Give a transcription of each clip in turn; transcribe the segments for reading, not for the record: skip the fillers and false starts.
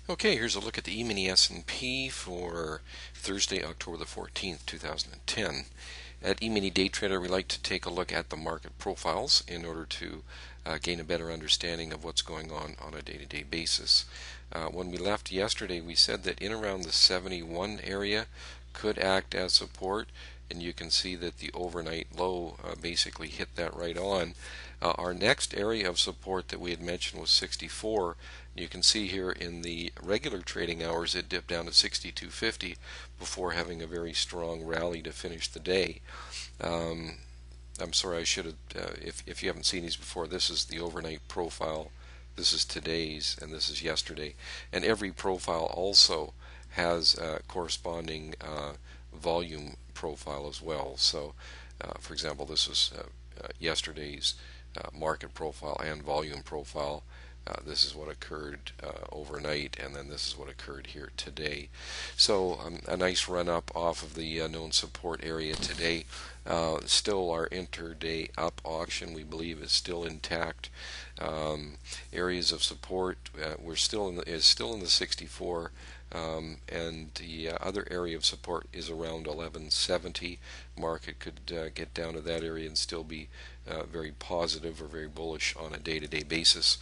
Okay, here's a look at the E-mini S&P for Thursday, October the 14th, 2010. At E-mini Day Trader, we like to take a look at the market profiles in order to gain a better understanding of what's going on a day-to-day basis. When we left yesterday, we said that in around the 71 area could act as support, and you can see that the overnight low basically hit that right on. Our next area of support that we had mentioned was 64. You can see here in the regular trading hours it dipped down to 62.50 before having a very strong rally to finish the day. I'm sorry, I should have, if you haven't seen these before, this is the overnight profile, this is today's, and this is yesterday. And every profile also has a corresponding volume profile as well. So, for example, this is yesterday's market profile and volume profile. This is what occurred overnight, and then this is what occurred here today. So a nice run up off of the known support area today. Still our intraday up auction, we believe, is still intact. Areas of support is still in the 64. And the other area of support is around 1170. Market could get down to that area and still be very positive or very bullish on a day-to-day basis,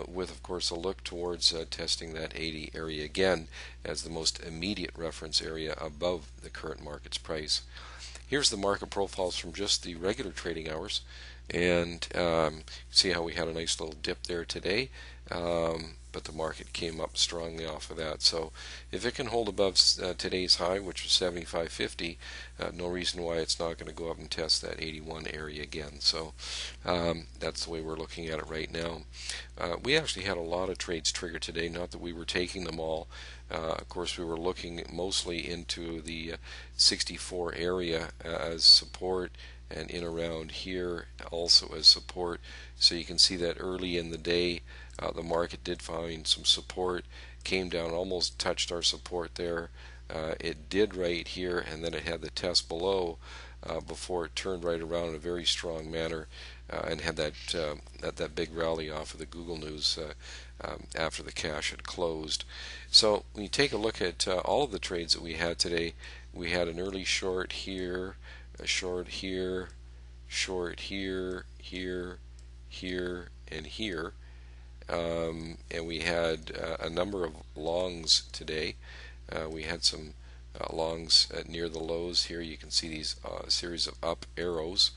with of course a look towards testing that 80 area again as the most immediate reference area above the current market's price. Here's the market profiles from just the regular trading hours, and see how we had a nice little dip there today, but the market came up strongly off of that. So if it can hold above today's high, which was 75.50, no reason why it's not going to go up and test that 81 area again. So that's the way we're looking at it right now. We actually had a lot of trades triggered today, not that we were taking them all. Of course, we were looking mostly into the 64 area as support, and in around here also as support. So you can see that early in the day the market did find some support, came down, almost touched our support there. It did right here, and then it had the test below before it turned right around in a very strong manner and had that big rally off of the Google News after the cash had closed. So when you take a look at all of the trades that we had today, we had an early short here, a short here, short here, here, here, and here. And we had a number of longs today. We had some longs near the lows here. You can see these series of up arrows.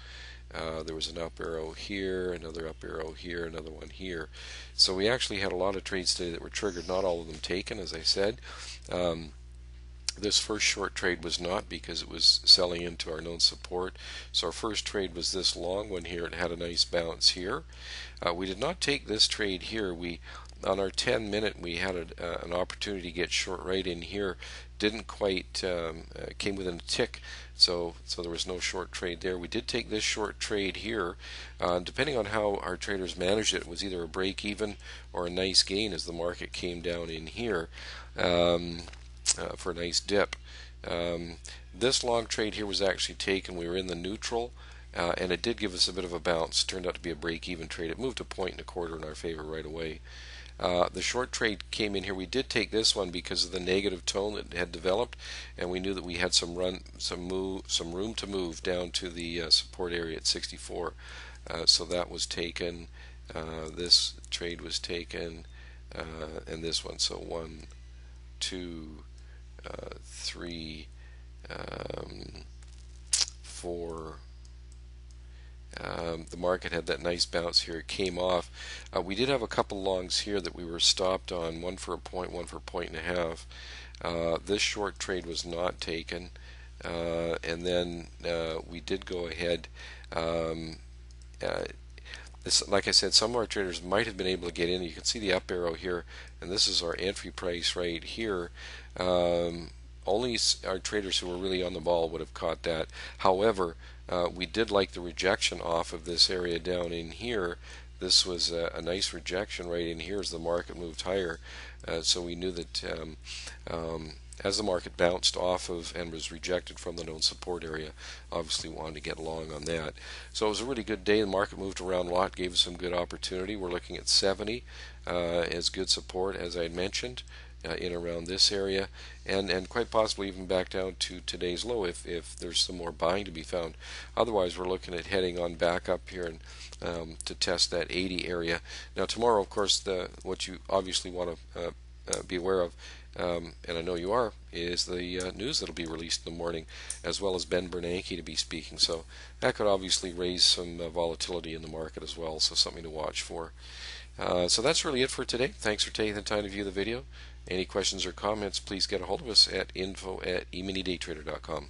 There was an up arrow here, another up arrow here, another one here. So we actually had a lot of trades today that were triggered, not all of them taken, as I said. This first short trade was not, because it was selling into our known support. So our first trade was this long one here. It had a nice bounce here. We did not take this trade here. On our 10-minute, we had an opportunity to get short right in here. Didn't quite, came within a tick, so there was no short trade there. We did take this short trade here. Depending on how our traders managed it, it was either a break even or a nice gain as the market came down in here. For a nice dip. This long trade here was actually taken. We were in the neutral, and it did give us a bit of a bounce. Turned out to be a break-even trade. It moved a point and a quarter in our favor right away. The short trade came in here. We did take this one because of the negative tone that had developed, and we knew that we had some room to move down to the support area at 64. So that was taken. This trade was taken, and this one. So 1, 2, 3, 4. The market had that nice bounce here. It came off. We did have a couple longs here that we were stopped on, one for a point, one for a point and a half. This short trade was not taken, and then we did go ahead. Like I said, some of our traders might have been able to get in. You can see the up arrow here, and this is our entry price right here. Only our traders who were really on the ball would have caught that. However, we did like the rejection off of this area down in here. This was a nice rejection right in here as the market moved higher. So we knew that as the market bounced off of and was rejected from the known support area, obviously wanted to get long on that. So it was a really good day. The market moved around a lot, gave us some good opportunity. We're looking at 70 as good support, as I had mentioned, in around this area, and quite possibly even back down to today's low if there's some more buying to be found. Otherwise, we're looking at heading on back up here and to test that 80 area. Now tomorrow, of course, what you obviously want to be aware of, and I know you are, is the news that'll be released in the morning, as well as Ben Bernanke to be speaking. So that could obviously raise some volatility in the market as well, so something to watch for. So that's really it for today. Thanks for taking the time to view the video. Any questions or comments, please get a hold of us at info@eminidaytrader.com.